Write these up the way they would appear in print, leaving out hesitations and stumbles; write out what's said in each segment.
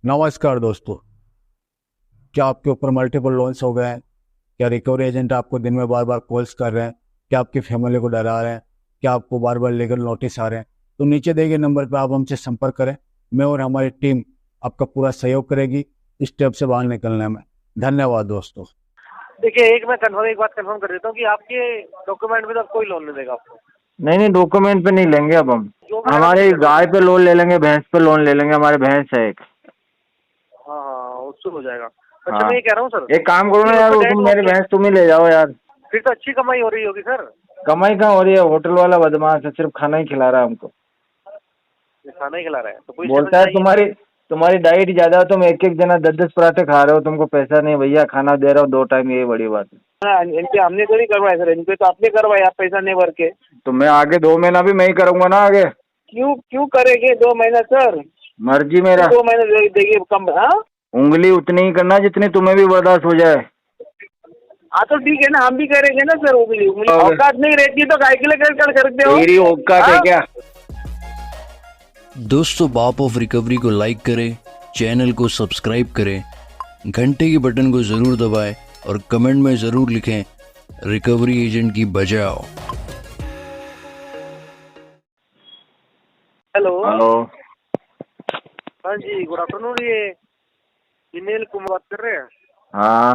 नमस्कार दोस्तों। क्या आपके ऊपर मल्टीपल लोन्स हो गए हैं? क्या रिकवरी एजेंट आपको दिन में बार बार कॉल्स कर रहे हैं? क्या आपकी फैमिली को डरा रहे हैं? क्या आपको बार बार लीगल नोटिस आ रहे हैं? तो नीचे दिए गए नंबर पर आप हमसे संपर्क करें। मैं और हमारी टीम आपका पूरा सहयोग करेगी इस स्टेप से बाहर निकलने में। धन्यवाद दोस्तों। देखिए, एक बात कंफर्म कर देता हूँ कि आपके डॉक्यूमेंट में तो अब कोई लोन नहीं देगा आपको। नहीं नहीं, डॉक्यूमेंट पे नहीं लेंगे अब हम। जो भी करेगा हमारी मुझे कर गाय देना। पे लोन ले लेंगे, भैंस पे लोन ले लेंगे, हमारे भैंस है एक। हाँ हाँ, उससे हो जाएगा। अच्छा, हाँ, मैं ये कह रहा हूँ सर एक काम करो कि ना यार, उसमें वो डेट तुम मेरी ऑप्शन भैंस तुम ही ले जाओ यार। फिर तो अच्छी कमाई हो रही होगी सर। कमाई कहाँ हो रही है, होटल वाला बदमाश है, सिर्फ खाना ही खिला रहा है हमको। ये खाना ही खिला रहा है तो पुलिस स्टेशन बोलता है चाहिए। तुम्हारी तुम्हारी डाइट ज्यादा है, तुम एक एक जना 10-10 पराठे खा रहे हो, तुमको पैसा नहीं भैया, खाना दे रहा हूँ 2 टाइम, यही बड़ी बात है। हाँ, इनके हमने तो नहीं करवाया सर, इनके तो आपने करवाया, आप पैसा नहीं भर के। तो मैं आगे 2 महीना भी मैं ही करूंगा ना आगे। क्यों क्यों करेंगे 2 महीना सर? मर्जी मेरा। 2 महीने देखिए कम। हाँ उंगली उतनी ही करना जितनी तुम्हें भी बर्दाश्त हो जाए। हाँ, तो ठीक है ना, हम भी करेंगे ना सर। उंगली उंगली औकात नहीं रहती तो काय के लिए कर सकते हो? तेरी औकात है हाँ? क्या? दोस्तों, बाप ऑफ रिकवरी को लाइक करें, चैनल को सब्सक्राइब करें, घंटे के बटन को ज़रूर दबाएं और कमेंट में ज़रूर लिखें रिकवरी एजेंट की बजाओ। हेलो। हेलो। हाँ जी, गुड आफ्टरनून। ये विनील कुमार बात कर रहे हैं? हाँ।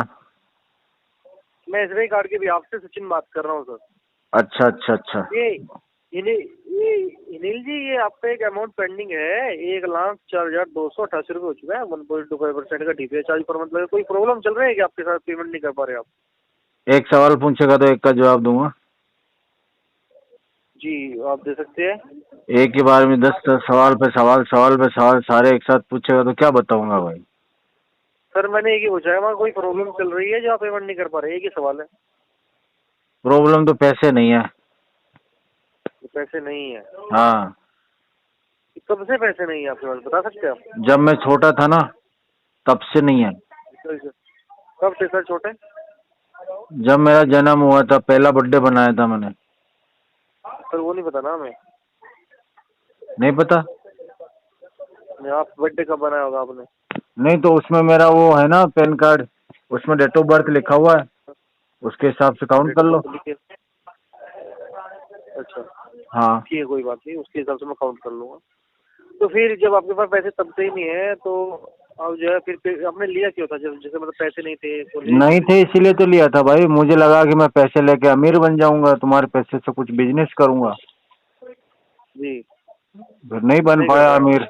मैं एसबीआई कार्ड के बिहाफ से सचिन बात कर रहा हूँ सर। अच्छा अच्छा अच्छा। ये अनिल जी, ये आपका एक अमाउंट पेंडिंग है, 1,04,288 रुपये हो चुका है। 1.25% का डीपीआई चार्ज पर मंथ लगे। कोई प्रॉब्लम चल रही है कि आपके साथ पेमेंट नहीं कर पा रहे आप? एक सवाल पूछेगा तो एक का जवाब दूंगा। जी, आप दे सकते हैं। एक ही बार में 10 सवाल पे सवाल, सवाल पे सवाल सारे एक साथ पूछेगा तो क्या बताऊंगा भाई। सर, मैंने एक ही पूछा है, वहाँ कोई प्रॉब्लम चल रही है जो आप पेमेंट नहीं कर पा रहे? एक ही सवाल है। प्रॉब्लम तो पैसे नहीं है। तो पैसे नहीं है? हाँ। कब से पैसे नहीं है आपके पास, बता सकते हैं आप? जब मैं छोटा था ना, तब से नहीं है। कब से सर छोटे? जब मेरा जन्म हुआ था, पहला बर्थडे बनाया था मैंने। सर वो नहीं पता ना हमें। नहीं पता? आप बर्थडे कब बनाया होगा आपने? नहीं तो उसमें मेरा वो है ना पैन कार्ड, उसमें डेट ऑफ बर्थ लिखा हुआ है, उसके हिसाब से काउंट डेट कर ऑफ लो। बर्थ लिखे? अच्छा, हाँ। ठीक है, कोई बात नहीं, उसके हिसाब से मैं काउंट कर लूंगा। तो फिर जब आपके पास पैसे तब से ही नहीं है तो अब जो है फिर आपने लिया क्यों था? जब जैसे मतलब पैसे नहीं थे तो लिए नहीं क्यों थे? थे इसीलिए तो लिया था भाई, मुझे लगा कि मैं पैसे लेके अमीर बन जाऊंगा, तुम्हारे पैसे से कुछ बिजनेस करूंगा। जी। फिर नहीं बन नहीं कर पाया पाया? अमीर।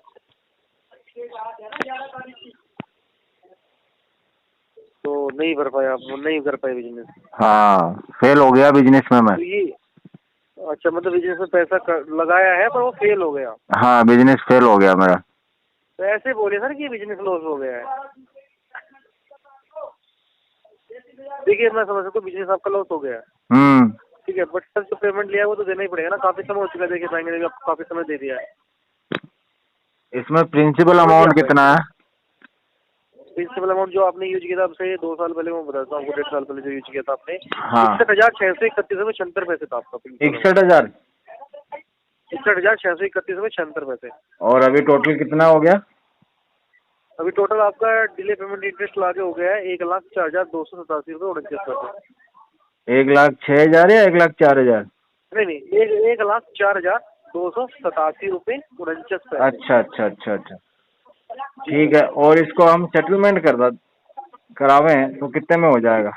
तो नहीं कर पाया आप, नहीं कर पाए बिजनेस? हाँ, फेल हो गया बिजनेस में मैं। तो ये अच्छा, मतलब बिजनेस में पैसा लगाया है पर वो फेल हो गया? हाँ, बिजनेस फेल हो गया मेरा। तो ऐसे बोले सर कि बिजनेस लॉस हो गया है। देखिए, मैं समझ सकता हूँ बिजनेस आपका लॉस हो गया है, ठीक है, बट सर जो पेमेंट लिया है वो तो देना ही पड़ेगा ना। काफी समय हो चुका है, देखिए बैंक ने भी आपको काफी समय दे दिया है। इसमें प्रिंसिपल समझ गया अमाउंट आप? कितना है? प्रिंसिपल अमाउंट जो आपने यूज किया था आपसे 2 साल पहले, मैं बताता हूँ आपको, 1.5 साल पहले जो यूज किया था आपने, हाँ। 61,631.76 था आपका प्रिंसिपल अमाउंट। 61,000। 61,631.76। और अभी टोटल कितना हो गया? अभी टोटल आपका डिले पेमेंट इंटरेस्ट लाके हो गया है 1,04,287 रुपये 49 पैसे। 1,06,000 या 1,04,000? नहीं नहीं, 1,04,287 रुपये 49 पैसे। अच्छा अच्छा अच्छा अच्छा, ठीक है। और इसको हम सेटलमेंट करावे हैं तो कितने में हो जाएगा?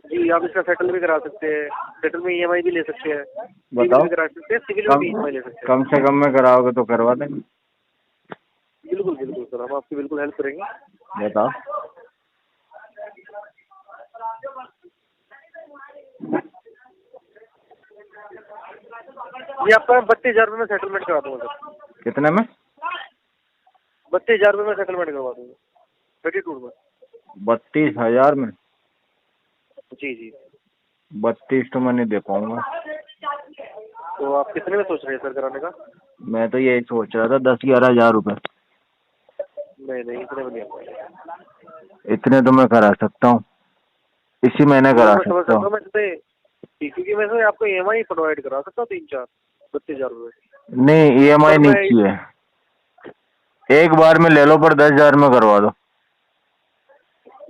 जी, आप इसका सेटल भी करा सकते हैं, सेटल में ईएमआई भी ले सकते हैं, सिविल बताओ। भी करा सकते हैं, सिविल में भी ईएमआई ले सकते हैं। कम से कम में कराओगे तो करवा देंगे। बिल्कुल बिल्कुल सर, हम आपकी बिल्कुल हेल्प करेंगे। बताओ। ये आपका 32,000 रुपये में सेटलमेंट करा दूंगा सर। कितने में? 32,000 रुपये में सेटलमेंट करवा दूंगा, 32 में। 32,000 में? जी जी। 32 तो मैं नहीं दे पाऊंगा। तो आप कितने में सोच रहे हैं सर कराने का? मैं तो यही सोच रहा था 10-11 हज़ार रुपये। नहीं नहीं, इतने में नहीं आ पाएगा। इतने तो मैं करा सकता हूँ, इसी महीने वो करा मैं समझ सकता सकता हूँ। हूँ, मैं जैसे क्योंकि मैं सर आपको ईएमआई प्रोवाइड करा सकता हूँ 3-4 32,000 रुपये। नहीं, EMI पर नहीं मैं चाहिए। एक बार में ले लो पर 10,000 में करवा दो।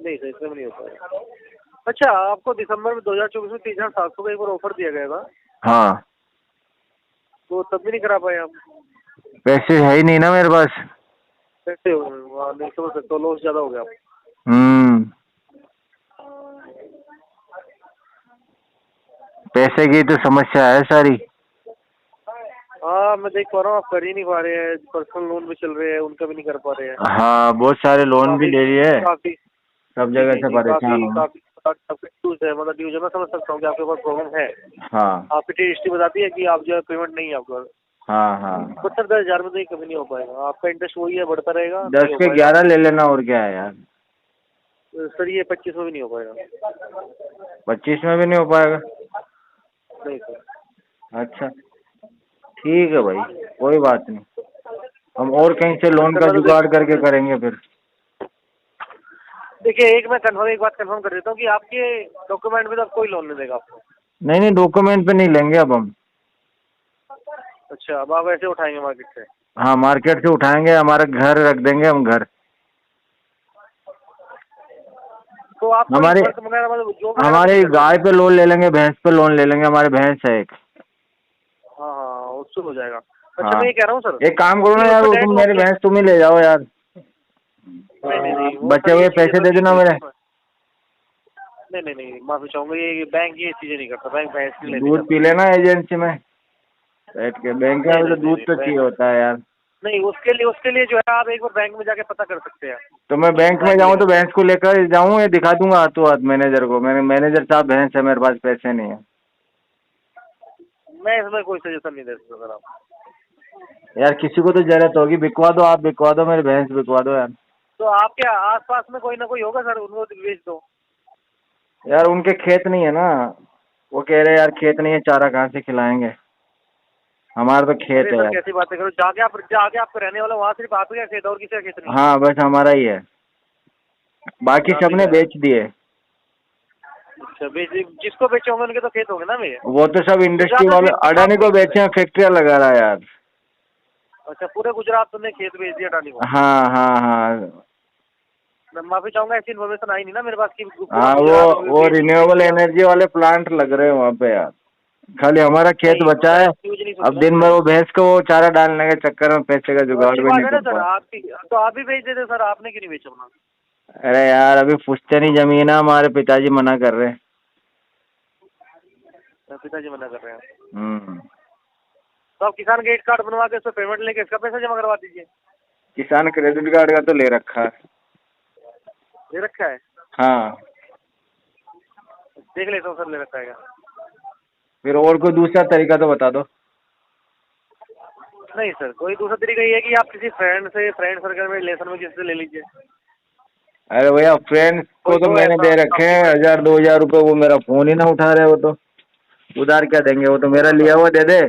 नहीं सर, इसमें नहीं हो पाएगा। अच्छा, आपको दिसंबर में 2024 में 3,700 का एक बार ऑफर दिया गया था, हाँ, तो तब भी नहीं करा पाए आप? पैसे है ही नहीं ना मेरे पास। कैसे हो? नहीं समझ सकते, तो लॉस ज्यादा हो गया आप। पैसे की तो समस्या है सारी। हाँ, मैं देख पा रहा हूँ, आप कर ही नहीं पा रहे हैं। पर्सनल लोन भी चल रहे हैं, उनका भी नहीं कर पा रहे हैं। हाँ, बहुत सारे लोन भी काफी ले लिए, काफी सब जी जगह जी से जी, परेशान काफी हूँ। काफी काफी ड्यूज है, मतलब ड्यूज है। मैं समझ सकता हूँ कि आपके पास प्रॉब्लम है। हाँ आपकी हिस्ट्री बताती है कि आप जो है पेमेंट नहीं है आपका। हाँ हाँ, तो सर 10,000 में तो ये कभी नहीं हो पाएगा। आपका इंटरेस्ट वही है, बढ़ता रहेगा, 10 नहीं हो के पाएगा। 11 ले लेना, और क्या है यार। सर ये 25 में भी नहीं हो पाएगा। 25 में भी नहीं हो पाएगा। नहीं सर। अच्छा, ठीक है भाई, कोई बात नहीं, हम और कहीं से लोन सर का मैं तो जुगाड़ करके करेंगे फिर। देखिए, एक बात कंफर्म कर देता हूँ कि आपके डॉक्यूमेंट में तो अब कोई लोन नहीं देगा आपको। नहीं नहीं, डॉक्यूमेंट पे नहीं लेंगे अब हम। अच्छा, अब आप ऐसे उठाएंगे मार्केट से? हाँ, मार्केट से उठाएंगे, हमारा घर रख देंगे हम, घर। तो आपको हमारे वर्क वगैरह मतलब जो वगैरह भी नहीं हमारे करना गाय है? पे लोन ले लेंगे, भैंस पे लोन ले लेंगे, हमारे भैंस है एक। हाँ हाँ, उससे हो जाएगा। अच्छा, हाँ, मैं ये कह रहा हूँ सर एक काम करो ना कि यार, उसमें वो डेट तुम मेरी ऑप्शन। भैंस तुम ही ले जाओ यार, नहीं नहीं नहीं, वो बचे सर ये हुए चीजें पैसे तो दे नहीं देना चलती मेरे। इसमें। नहीं नहीं नहीं, माफी चाहूंगा, ये बैंक ये चीजें नहीं करता। बैंक भैंस नहीं लेने दूध जाता। पी लेना एजेंसी में बैठ के, बैंक में नहीं भी तो नहीं नहीं दूध नहीं, तो चाहिए होता है यार। नहीं, उसके लिए जो है आप एक बार बैंक में जाके पता कर सकते हैं। तो मैं बैंक में बैंक जाऊँ तो लेने भैंस को लेकर जाऊँ या दिखा दूंगा हाथों हाथ मैनेजर को, मैंने मैनेजर साहब भैंस है, मेरे पास पैसे नहीं है। मैं इसमें कोई सजेशन नहीं दे सकता सर आप। यार किसी को तो जरूरत होगी, बिकवा दो, आप बिकवा दो, मेरी भैंस बिकवा दो यार। तो आपके आसपास में कोई ना कोई होगा सर, उनको बेच दो। यार उनके खेत नहीं है ना, वो कह रहे यार खेत नहीं है, चारा कहाँ से खिलाएंगे, हमारा तो खेत अरे है सर, यार। कैसी बातें करो, जाके आप रहने वाला वहाँ सिर्फ आप ही का खेत है और किसी का खेत नहीं है? हाँ, बस हमारा ही है, बाकी आप ही सबने का है? बेच दिए। अच्छा, जिसको बेचे होंगे उनके तो खेत होंगे ना भैया। वो तो सब इंडस्ट्री गुजरात में वाले भी अडानी आपको को ही खेत है? बेचे हैं, फैक्ट्रियाँ लगा रहा है यार। अच्छा, पूरे गुजरात ने खेत बेच दिया अडानी को? हाँ हाँ हाँ मैं माफी चाहूंगा, ऐसी इन्फॉर्मेशन आई नहीं ना मेरे पास कि पूरा हाँ, गुजरात में वो बेच रिन्यूएबल दिया। एनर्जी वाले प्लांट लग रहे हैं वहाँ पे यार, खाली हमारा खेत नहीं, बचा है। न्यूज नहीं सुनी अब ना दिन मैंने। भर वो भैंस को वो चारा डालने के चक्कर में पैसे का तो जुगाड़ अच्छी भी बात नहीं है ना कर सर, पा। आप भी बेच देते सर, आपने क्यों नहीं बेचा अपना? अरे यार, अभी पुश्तैनी जमीन है, हमारे पिताजी मना कर रहे हैं। पिताजी मना कर रहे हैं? हम्म। तो आप किसान क्रेडिट कार्ड बनवा के उस पर पेमेंट लेके इसका पैसा जमा करवा दीजिए। किसान क्रेडिट कार्ड का तो ले रखा है। ले रखा है? हाँ, देख लेता हूँ सर, ले रखा है क्या। फिर और कोई दूसरा तरीका तो बता दो। नहीं सर, कोई दूसरा तरीका ये है कि आप किसी फ्रेंड सर्कल में रिलेशन में किसी से ले लीजिए। अरे भैया, फ्रेंड्स को कोई तो हो मैंने ऐसा दे रखे आपकी हैं फ्रेंड। 1,000-2,000 रुपये, वो मेरा फोन ही ना उठा रहे, वो तो उधार क्या देंगे, वो तो मेरा लिया हुआ दे दे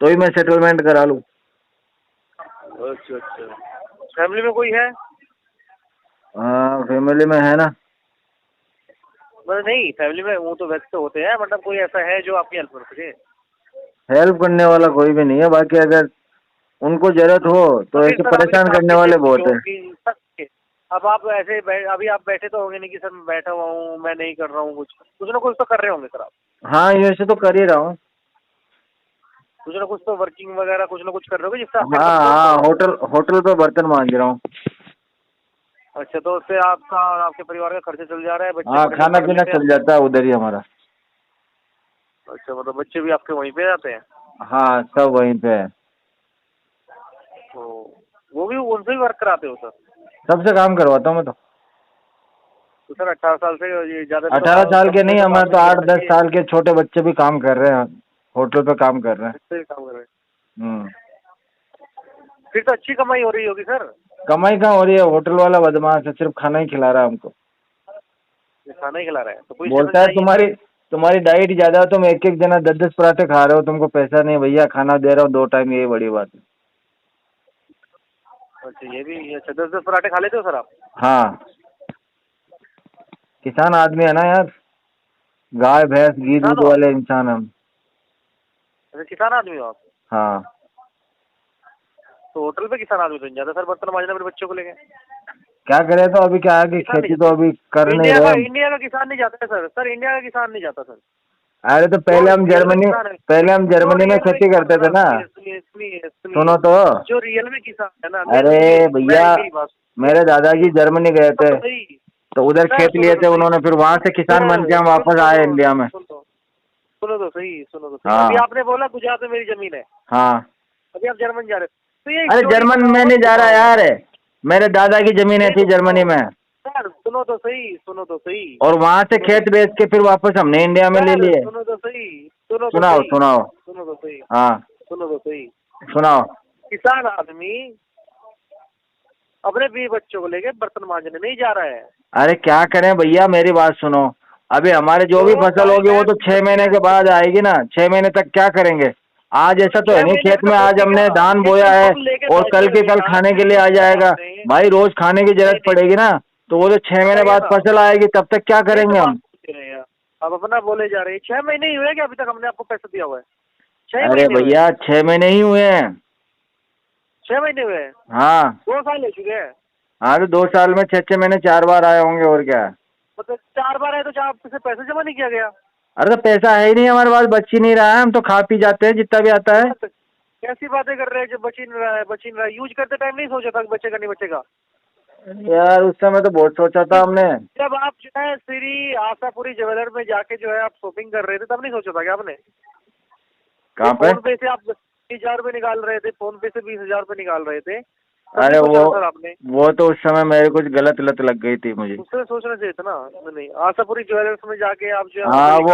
तो ही मैं सेटलमेंट करा लूँ। अच्छा अच्छा, फैमिली में कोई है? हाँ, फैमिली में है ना। मतलब नहीं, फैमिली में वो तो व्यक्त होते हैं, मतलब कोई ऐसा है जो आपकी हेल्प कर सके? हेल्प करने वाला कोई भी नहीं है, बाकी अगर उनको जरूरत हो तो तो फिर ऐसे सर अपनी परेशान करने फैमिली से वाले बहुत पूछो है। कि सर, अब आप अभी आप बैठे तो होंगे नहीं कि सर मैं बैठा हुआ हूँ, मैं नहीं कर रहा हूँ, कुछ ना कुछ तो कर रहे होंगे सर आप। हाँ, ये से तो कर ही रहा हूँ। कुछ ना कुछ तो वर्किंग वगैरह कुछ ना कुछ कर रहे होगे जिससे आपका हाँ खर्च हो हाँ, रहा हो। होटल होटल पे बर्तन मांज रहा हूँ। अच्छा, तो उससे आपका और आपके परिवार का खर्चा चल जा रहा है, बच्चे हाँ, बड़े लोग खाना पढ़ पीना लेते हैं? चल जाता है उधर ही हमारा। अच्छा, मतलब बच्चे भी आपके वहीं पे जाते हैं? हाँ, सब वहीं पे है। तो वो भी उनसे भी वर्क कराते हो सर? सबसे काम करवाता हूँ मैं तो। तो सर 18 साल से ये ज्यादा 18 साल के कम नहीं, उम्र हमारे तो आदमी नहीं 8-10 करना साल के छोटे बच्चे भी काम कर रहे हैं, होटल पे काम कर रहे हैं। चाहिए, काम कर रहे हैं। हम्म। फिर तो अच्छी कमाई हो रही होगी सर। कमाई कहाँ हो रही है, होटल वाला बदमाश है, सिर्फ खाना ही खिला रहा है हमको। ये खाना ही खिला रहा है तो पुलिस स्टेशन बोलता है चाहिए। तुम्हारी डाइट ज्यादा है, तुम एक एक जना 10-10 पराठे खा रहे हो, तुमको पैसा नहीं भैया, खाना दे रहा हूँ 2 टाइम, यही बड़ी बात है। अच्छा, ये भी। अच्छा, 10-10 पराठे खा लेते हो सर आप? हाँ, किसान आदमी है ना यार, गाय भैंस घी किसान दूध हो आप? वाले इंसान हम। अच्छा, किसान आदमी हो आप? हाँ। तो होटल पे किसान आदमी तो नहीं जाता सर बर्तन मांजने अपने बच्चों को लेके। क्या करे, तो अभी क्या है कि खेती तो अभी कर नहीं रहे। इंडिया का किसान नहीं जाता है सर इंडिया का किसान नहीं जाता सर। अरे तो पहले हम जर्मनी में खेती करते थे ना। सुनो तो, जो रियल में किसान है ना, अरे भैया मेरे दादाजी जर्मनी गए थे तो उधर खेत लिए थे उन्होंने, फिर वहां से किसान बन के हम वापस आए इंडिया में। सुनो तो सही। हाँ। अभी आपने बोला गुजरात में मेरी जमीन है, हाँ। अभी आप जर्मन जा रहे हो तो ये अरे जर्मन में नहीं जा रहा यार, मेरे दादा की जमीनें थी जर्मनी में। सर सुनो तो सही। और वहां से खेत बेच के फिर वापस हमने इंडिया में ले लिए। सुनो तो सही। सुनाओ। सुनो तो सही। हाँ सुनो तो सही। सुनाओ। किसान आदमी अपने 20 बच्चों को लेके बर्तन मांजने नहीं जा रहा है। अरे क्या करें भैया, मेरी बात सुनो, अभी हमारे जो भी फसल होगी वो तो 6 महीने के बाद आएगी ना। 6 महीने तक क्या करेंगे? आज ऐसा तो है नहीं खेत में आज हमने धान बोया है और कल के कल खाने के लिए आ जाएगा। भाई रोज खाने की जरूरत पड़ेगी ना, तो वो तो 6 महीने बाद फसल आएगी, तब तक क्या करेंगे हम? अब अपना बोले जा रहे हैं 6 महीने ही हुए कि अभी तक हमने आपको पैसा दिया हुआ है? अरे भैया 6 महीने ही हुए हैं। 6 महीने हुए हैं? हाँ 2 साल हो चुके हैं। हाँ तो 2 साल में 6 महीने 4 बार आए होंगे और क्या। मतलब 4 बार आए तो आपसे पैसा जमा नहीं किया गया? अरे तो पैसा है ही नहीं हमारे पास, बच ही नहीं रहा है, हम तो खा पी जाते हैं जितना भी आता है। कैसी बातें कर रहे हैं? जब बच ही नहीं रहा है यूज करते टाइम नहीं सोचा था बचेगा नहीं बचेगा? यार उस समय तो बहुत सोचा था हमने। जब आप जो है श्री आशापुरी ज्वेलर में जाके जो है आप शॉपिंग कर रहे थे तब नहीं सोचा था क्या आपने? कहाँ पे? फोन पे से आप 20,000 रुपये निकाल रहे थे, फोन पे से 20,000 रुपये निकाल रहे थे। अरे वो तो उस समय मेरे कुछ गलत लत लग गई थी मुझे। उससे सोचना चाहिए था ना। नहीं आशापुरी ज्वेलर्स में जाके आप जो हाँ वो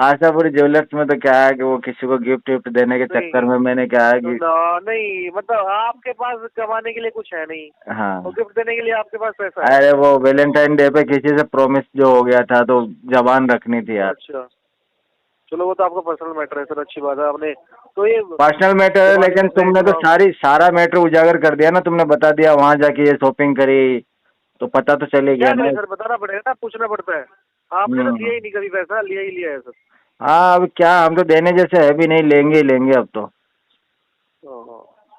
आशापुरी ज्वेलर्स में तो क्या है कि वो किसी को गिफ्ट विफ्ट देने के चक्कर में मैंने क्या है कि नहीं मतलब आपके पास कमाने के लिए कुछ है नहीं। हाँ वो गिफ्ट देने के लिए आपके पास पैसा है। अरे वो वैलेंटाइन डे पे किसी से प्रॉमिस जो हो गया था तो जबान रखनी थी यार। अच्छा चलो वो तो आपका पर्सनल मैटर है सर, अच्छी बात है। आपने तो ये पर्सनल मैटर है लेकिन तुमने तो सारा मैटर उजागर कर दिया ना, तुमने बता दिया वहाँ जाके ये शॉपिंग करी तो पता तो चले गया ना सर। बताना पड़ेगा ना, पूछना पड़ता है। आपने तो दिया ही नहीं कभी पैसा, लिया ही लिया है सर। हाँ अब क्या, हम तो देने जैसे है भी नहीं, लेंगे ही लेंगे अब तो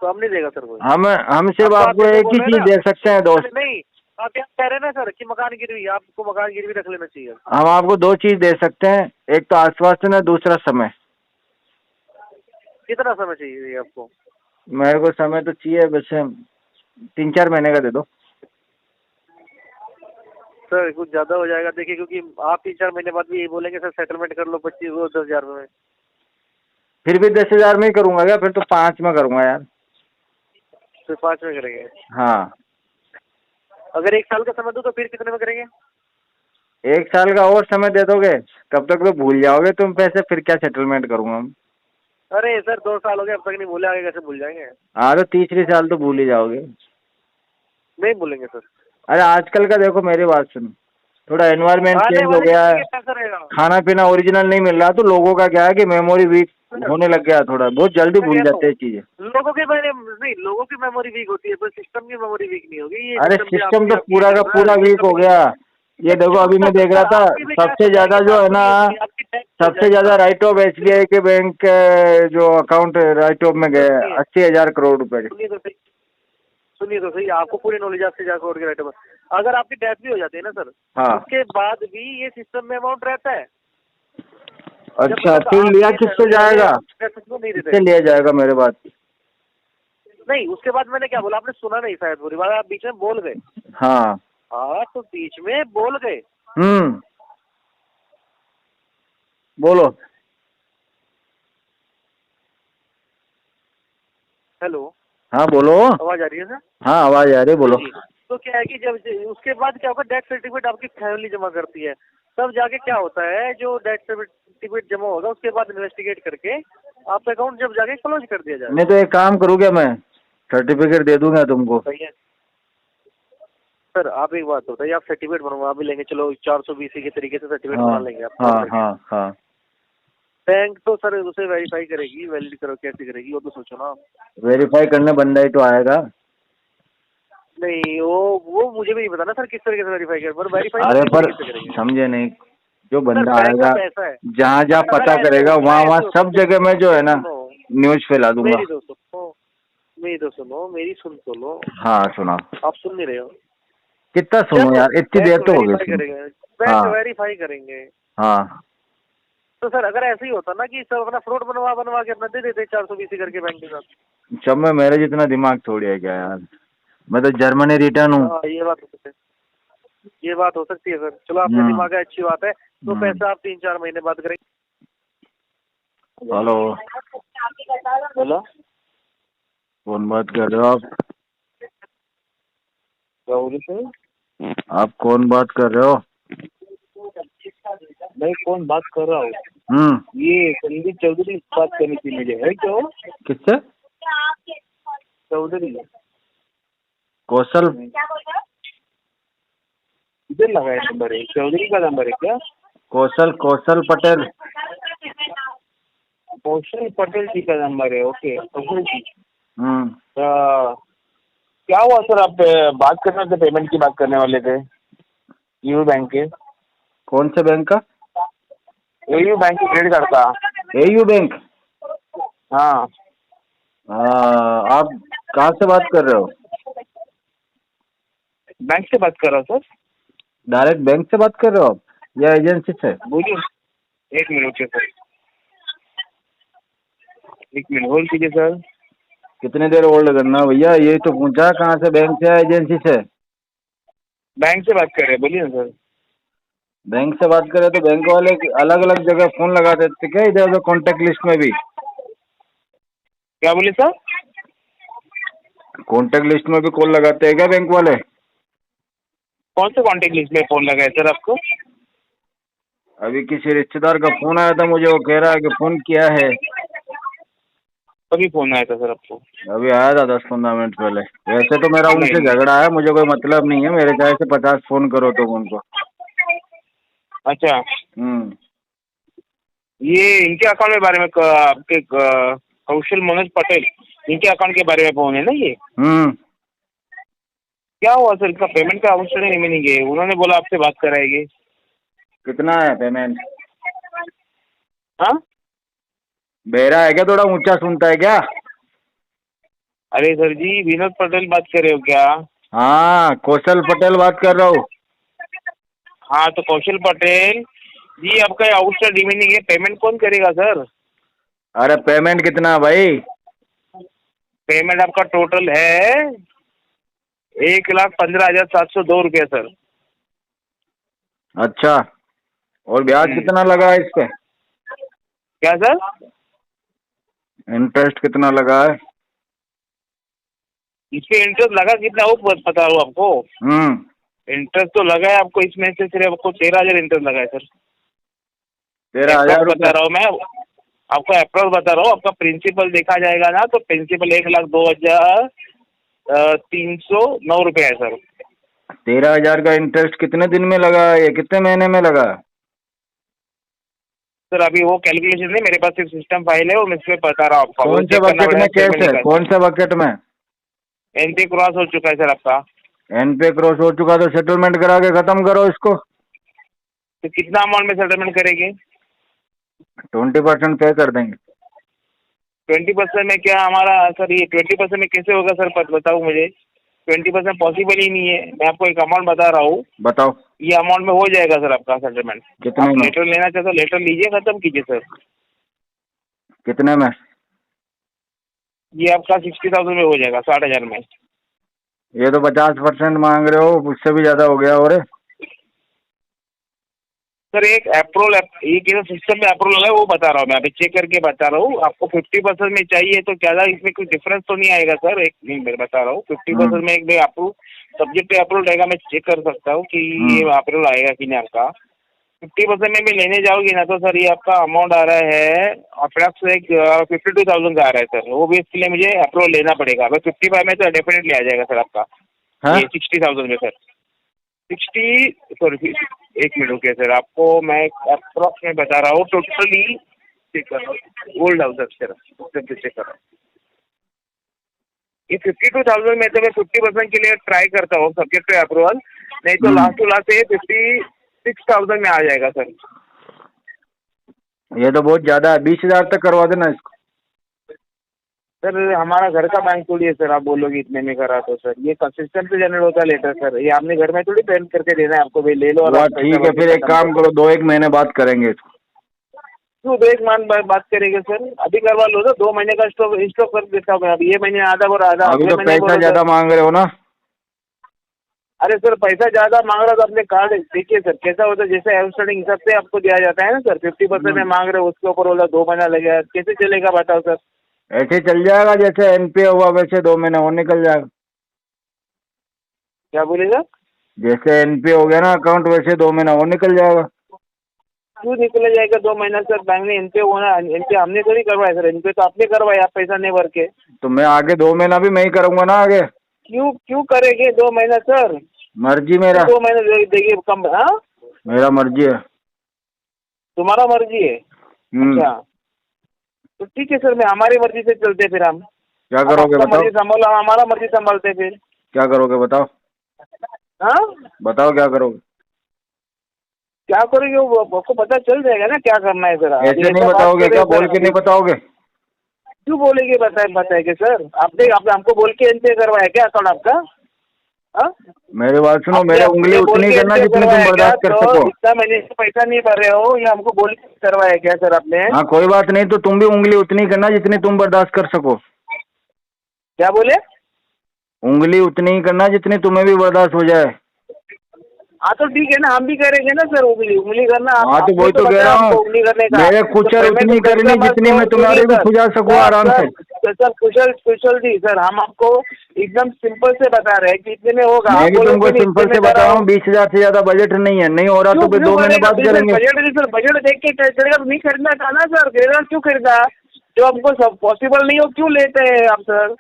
हम नहीं देगा सर कोई। हम सिर्फ आपको एक ही चीज दे सकते हैं दोस्त। नहीं आप क्या कह रहे हैं ना सर कि मकान गिरवी, आपको मकान गिरवी रख लेना चाहिए। हम आपको 2 चीज दे सकते हैं, एक तो आश्वासन है, दूसरा समय। कितना समय चाहिए आपको? मेरे को समय तो चाहिए वैसे 3-4 महीने का दे दो सर। कुछ ज्यादा हो जाएगा देखिए, क्योंकि आप 3-4 महीने बाद भी यही बोलेंगे सर सेटलमेंट कर लो 10,000 में। फिर भी 10,000 में ही करूंगा क्या? फिर तो 5 में करूंगा यार। फिर 5 में करेंगे? हाँ। अगर 1 साल का समय दो तो फिर कितने में करेंगे? 1 साल का और समय दे दोगे तब तक तो भूल जाओगे तुम पैसे, फिर क्या सेटलमेंट करूंगा हम? अरे सर 2 साल हो गए अब तक नहीं भूले, आगे कैसे भूल जाएंगे? हाँ तो तीसरी साल तो भूल ही जाओगे। नहीं भूलेंगे सर। अरे आजकल का देखो मेरी बात सुनो, थोड़ा एनवायरनमेंट चेंज हो गया है, खाना पीना ओरिजिनल नहीं मिल रहा, तो लोगों का क्या है कि मेमोरी वीक होने लग गया, थोड़ा बहुत जल्दी भूल जाते हैं चीजें। लोगों की मेमोरी वीक होती है पर सिस्टम की मेमोरी वीक नहीं होगी। ये अरे सिस्टम तो पूरा का पूरा वीक हो गया। ये देखो अभी मैं देख रहा था सबसे ज्यादा जो है ना, सबसे ज्यादा राइट ऑफ SBI के बैंक जो अकाउंट राइट ऑफ में गए 80,000 करोड़ रुपए। सुनिए तो सही, आपको पूरी नॉलेज आपसे जाकर और राइट ऑफ, अगर आपकी डेथ भी हो जाती है ना सर, हाँ उसके बाद भी ये सिस्टम में अमाउंट रहता है। अच्छा फिर लिया किससे जाएगा? किससे लिया जाएगा मेरे बात? नहीं उसके बाद मैंने क्या बोला आपने सुना नहीं शायद, पूरी बात आप बीच में बोल गए। हाँ तो बीच में बोल गए। बोलो। हेलो हाँ बोलो। आवाज आ रही है सर? हाँ आवाज आ रही है, बोलो। तो क्या है कि जब उसके बाद क्या होगा, डेथ सर्टिफिकेट आपकी फैमिली जमा करती है, तब जाके क्या होता है जो डेथ सर्टिफिकेट जमा होगा उसके बाद इन्वेस्टिगेट करके आपका अकाउंट जब जाके क्लोज कर दिया जाएगा। नहीं तो एक काम करूँ क्या, मैं सर्टिफिकेट दे दूंगा तुमको। सही है सर। आप एक बात बताइए, आप सर्टिफिकेट बनवा भी लेंगे, चलो 420 के तरीके से सर्टिफिकेट बना लेंगे आप। हाँ बैंक तो सर उसे वेरीफाई करेगी, वैलिड करो कैसे करेगी वो तो सोचो ना। वेरीफाई करने बंदा ही तो आएगा। नहीं वो मुझे भी नहीं पता ना सर किस तरीके से वेरीफाई कर, पर वेरीफाई अरे पर समझे नहीं, जो बंदा आएगा जहाँ पता करेगा वहाँ सब जगह में जो है ना न्यूज फैला दूंगा। मेरी तो सुनो, मेरी सुन तो लो। हाँ सुनाओ। आप सुन नहीं रहे हो। कितना सुनो यार, इतनी देर तो हो गई वेरीफाई सुनो। करेंगे, बैंक हाँ वेरीफाई करेंगे। हाँ तो सर अगर ऐसे ही होता ना कि सब अपना फ्रॉड बनवा के अपना दे देते 420 करके बैंक के साथ। जब मैं, मेरे जितना दिमाग थोड़ी है क्या यार, मैं तो जर्मनी रिटर्न हूँ। हाँ ये बात हो सकती है, ये बात हो सकती है सर। चलो आपका दिमाग है, अच्छी बात है। तो पैसा आप 3-4 महीने बाद करेंगे। हेलो, बोलो, कौन बात कर रहे हो आप? क्या बोले सर? आप कौन बात कर रहे हो? मैं कौन बात कर रहा हूँ? ये संदीप चौधरी बात करनी थी मुझे, है क्या? किससे? चौधरी। कौशल? इधर लगा है नंबर, है चौधरी का नंबर है क्या? कौशल, कौशल पटेल। कौशल पटेल जी का नंबर है, ओके कौशल जी। क्या हुआ सर, आप बात कर रहे थे, पेमेंट की बात करने वाले थे यू बैंक के। कौन से बैंक का? एयू बैंक के क्रेडिट कार्ड का। AU bank? हाँ आप कहाँ से बात कर रहे हो? बैंक से बात कर रहा हूँ सर। डायरेक्ट बैंक से बात कर रहे हो आप या एजेंसी से? बोलिए, एक मिनट रुकिए सर, एक मिनट होल्ड कीजिए सर। कितने देर होल्ड करना भैया, ये तो पूछा कहाँ से, बैंक से या एजेंसी से? बैंक से बात कर रहे हैं, बोलिए ना सर। बैंक से बात करे तो बैंक वाले अलग अलग जगह फोन लगा देते क्या, इधर उधर कॉन्टेक्ट लिस्ट में भी? क्या बोले सर? कॉन्टेक्ट लिस्ट में भी कॉल लगाते हैं क्या बैंक वाले? कौन से कॉन्टेक्ट लिस्ट में फोन लगा है सर आपको? अभी किसी रिश्तेदार का फोन आया था मुझे, वो कह रहा है कि फोन किया है। कभी फोन आया था सर आपको? अभी आया था 10-15 मिनट पहले। वैसे तो मेरा उनसे झगड़ा है, मुझे कोई मतलब नहीं है, मेरे चाहे से 50 फोन करो तो उनको। अच्छा, ये इनके अकाउंट के बारे में आपके कौशल मनोज पटेल, इनके अकाउंट के बारे में फोन है ना ये? क्या हुआ सर, इसका पेमेंट का आउटस्टैंडिंग रिमेनिंग है, उन्होंने बोला आपसे बात कराएंगे। कितना है पेमेंट? हाँ, बेरा है क्या, थोड़ा ऊंचा सुनता है क्या? अरे सर जी, विनोद पटेल बात कर रहे हो क्या? हाँ, कौशल पटेल बात कर रहा हूँ। हाँ तो कौशल पटेल जी, आपका आउटस्टैंडिंग रिमेनिंग है, पेमेंट कौन करेगा सर? अरे पेमेंट कितना है भाई? पेमेंट आपका टोटल है 1,15,702 रुपये सर। अच्छा, और ब्याज कितना लगा है इस पे? क्या सर? इंटरेस्ट कितना लगा है? इस पे इंटरेस्ट लगा कितना वो बता रहा हूँ आपको। इंटरेस्ट तो लगा है आपको, इसमें से सिर्फ आपको 13,000 इंटरेस्ट लगा है सर। 13,000 बता रहा हूँ मैं आपको, अप्रोक्स बता रहा हूँ। आपका प्रिंसिपल देखा जाएगा ना तो प्रिंसिपल 1,02,309 रुपये है सर। 13,000 का इंटरेस्ट कितने दिन में लगा है, कितने महीने में लगा? सर अभी वो कैलकुलेशन नहीं मेरे पास, सिर्फ सिस्टम फाइल है, वो मैं इसमें बता रहा हूँ आपको। कौन से बकेट में केस है, कौन से बकेट में? एनपी क्रॉस हो चुका है सर आपका। एनपी क्रॉस हो चुका तो सेटलमेंट करा के खत्म करो इसको। तो कितना अमाउंट में सेटलमेंट करेंगे? 20% पे कर देंगे। 20% में क्या हमारा सर, ये 20% में कैसे होगा सर, बताओ मुझे। 20% पॉसिबल ही नहीं है। मैं आपको एक अमाउंट बता रहा हूँ, बताओ। ये अमाउंट में हो जाएगा सर आपका सेटलमेंट। कितने में? लेटर लेना चाहते हो लेटर लीजिए, खत्म कीजिए सर। कितने में? ये आपका 60,000 में हो जाएगा, 60,000 में। ये तो 50% मांग रहे हो, उससे भी ज्यादा हो गया। और सर एक अप्रूवल, ये कैसा सिस्टम में अप्रूवल है वो बता रहा हूँ मैं, अभी चेक करके बता रहा हूँ आपको। 50% में चाहिए तो ज़्यादा इसमें कोई डिफरेंस तो नहीं आएगा सर। एक नहीं, मैं बता रहा हूँ 50% में एक अप्रूव सब्जेक्ट पे अप्रूवल रहेगा, मैं चेक कर सकता हूँ कि ये अप्रूवल आएगा कि नहीं आपका। 50% में भी लेने जाओगे ना तो सर ये आपका अमाउंट आ रहा है अप्रॉक्स 52,000 का आ रहा है सर। वो भी इसके लिए मुझे अप्रूवल लेना पड़ेगा। अगर 55 में तो डेफिनेटली आ जाएगा सर आपका। ये 60,000 में सर 60, सॉरी एक मिनट रुकिए सर, आपको मैं अप्रॉक्स में बता रहा हूँ। टोटली चेक कर रहा हूँ, गोल्ड हाउस सर चेक कर रहा हूँ। ये 52,000 में तो मैं 50% के लिए ट्राई करता हूँ सब्जेक्ट टू अप्रूवल, नहीं तो लास्ट टू लास्ट 56,000 में आ जाएगा सर। ये तो बहुत ज्यादा है, 20,000 तक करवा देना इसको। सर हमारा घर का बैंक थोड़ी है सर, आप बोलोगे इतने में करा तो सर ये सिस्टम से जनरेट होता है लेटर सर, ये आपने घर में थोड़ी पेंट करके देना है आपको, भाई ले लो और आप ठीक है, पैसा फिर एक काम करो, 2-1 महीने बात करेंगे इसको। क्यों 2-1 महीने बात करेंगे सर, अभी करवा लो तो 2 महीने का स्टॉक कर देता हूँ मैं, अभी ये महीने आधा और आधा अभी अगले तो महीने पैसा बोलो ज्यादा सर। मांग रहे हो ना। अरे सर पैसा ज्यादा मांग रहा तो अपने कार्ड देखिए सर कैसा होता है, जैसे आउटस्टैंडिंग हिसाब से आपको दिया जाता है ना सर, 50% में मांग रहे हो उसके ऊपर बोला 2 महीना लगेगा, कैसे चलेगा बताओ सर। ऐसे चल जाएगा, जैसे एनपीए हुआ वैसे 2 महीने और निकल जाएगा। क्या बोलेगा? जैसे एनपीए हो गया ना अकाउंट, वैसे 2 महीना और निकल जाएगा। क्यों निकल जाएगा 2 महीना सर, बैंक ने एनपीए होना, एनपीए हमने थोड़ी करवाया सर, एनपीए तो आपने करवाया, आप पैसा नहीं भर के। तो मैं आगे 2 महीना भी मैं ही करूंगा ना आगे। क्यों करेंगे 2 महीना सर? मर्जी मेरा। 2 महीने देखिए कम। हाँ मेरा मर्जी है। तुम्हारा मर्जी है? अच्छा तो ठीक है सर, मैं हमारी मर्जी से चलते फिर हम। क्या करोगे आपका बताओ? मर्जी संभालो, हमारा मर्जी संभालते फिर। क्या करोगे बताओ? हाँ बताओ क्या करोगे? क्या करोगे वो आपको पता चल जाएगा ना क्या करना है सर। अभी ऐसे ऐसा नहीं बात बताओगे कर रहे क्या? हो सर, बोल के नहीं बताओगे? क्यों बोलेंगे? बताएंगे सर, आपने हमको बोल के एनपीए करवाया क्या अकाउंट आपका? हाँ मेरी बात सुनो, आपने मेरे हमको उंगली बोल उतनी के करना एनपीए जितनी तुम करवाया क्या? बर्दाश्त कर तो सको। इतना महीने से पैसा नहीं भर रहे हो, ये हमको बोल के करवाया क्या सर आपने? हाँ कोई बात नहीं, तो तुम भी उंगली उतनी करना जितनी तुम बर्दाश्त कर सको। क्या बोले? उंगली उतनी ही करना जितनी तुम्हें भी बर्दाश्त हो जाए। हाँ तो ठीक है ना, हम भी करेंगे ना सर उंगली करना। हाँ तो वही तो कह रहा हूँ, उंगली करने का मेरे कुचल उतनी करनी जितनी मैं तुम्हारी भी खुजा सकूँ आराम से। सर कुशल जी सर, हम आपको एकदम सिंपल से बता रहे हैं कि इतने में होगा। मैं भी तुमको सिंपल से बता रहा हूँ, 20,000 से ज्यादा बजट नहीं है, नहीं हो रहा तो फिर 2 महीने बात करेंगे। बजट देख के चलेगा तो नहीं खरीदना था ना सर, क्यों खरीदा? जो हमको सब पॉसिबल नहीं हो क्यों लेते हैं आप सर?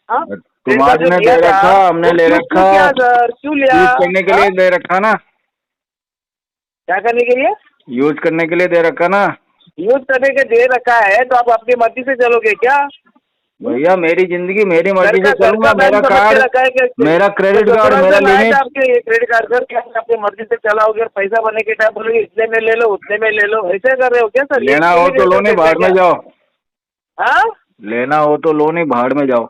हाँ तुम्हारे दे रखा, हमने ले रखा सर, क्यों लिया? यूज करने के लिए दे रखा ना। क्या करने के लिए? यूज करने के लिए दे रखा ना। यूज करने के दे रखा है तो आप अपनी मर्जी से चलोगे क्या? भैया मेरी जिंदगी मेरी मर्जी से चलूंगा। मेरा कार्ड, मेरा क्रेडिट कार्ड, मेरा लिमिट। आपके क्रेडिट कार्ड सर क्या अपनी मर्जी से चलाओगे और पैसा बनने के टाइम बोलोगे इतने में ले लो उतने में ले लो, ऐसे कर रहे हो क्या सर? लेना हो तो लो, नहीं भाड़ में जाओ। हाँ लेना हो तो लो, नहीं भाड़ में जाओ।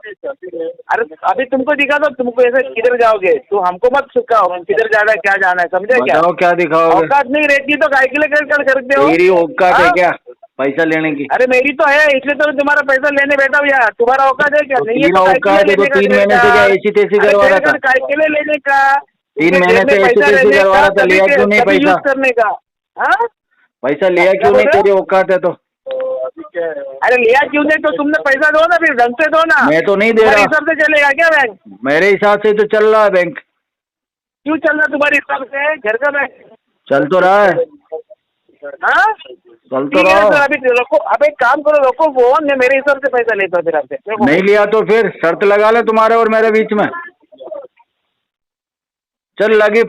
अरे अभी तुमको दिखा दो, तुमको ऐसे किधर जाओगे? तो हमको मत सिखाओ किधर जाना है क्या जाना है, समझे क्या? बताओ क्या दिखाओगे? औकात नहीं रहती तो काय के लिए क्रेडिट कार्ड खरीदते हो? मेरी औकात है क्या पैसा लेने की? अरे मेरी तो है, इसलिए तो तुम्हारा पैसा लेने बैठा हूँ यार। तुम्हारा औकात है क्या? नहीं है तो औकात है तो 3 महीने से क्या ऐसी तैसी करवा रहा था? काय के लिए लेने का? 3 महीने से ऐसी तैसी करवा रहा था, लिया क्यों नहीं पैसा? यूज करने का। हाँ पैसा लिया क्यों नहीं? तेरी औकात है तो। अरे लिया क्यों नहीं? तो तुमने पैसा दो ना, फिर ढंग से दो ना। मैं तो नहीं दे रहा। हिसाब से चलेगा क्या बैंक? मेरे हिसाब से तो चल रहा है बैंक। क्यों चल रहा तुम्हारे हिसाब से? घर का बैंक चल तो रहा है। हाँ चल तो ठीक है रहा सर, अभी रखो, अब एक काम करो, रखो फोन, मैं मेरे हिसाब से पैसा लेता हूँ फिर आपसे। नहीं लिया तो फिर शर्त लगा ले तुम्हारे और मेरे बीच में। चल लगी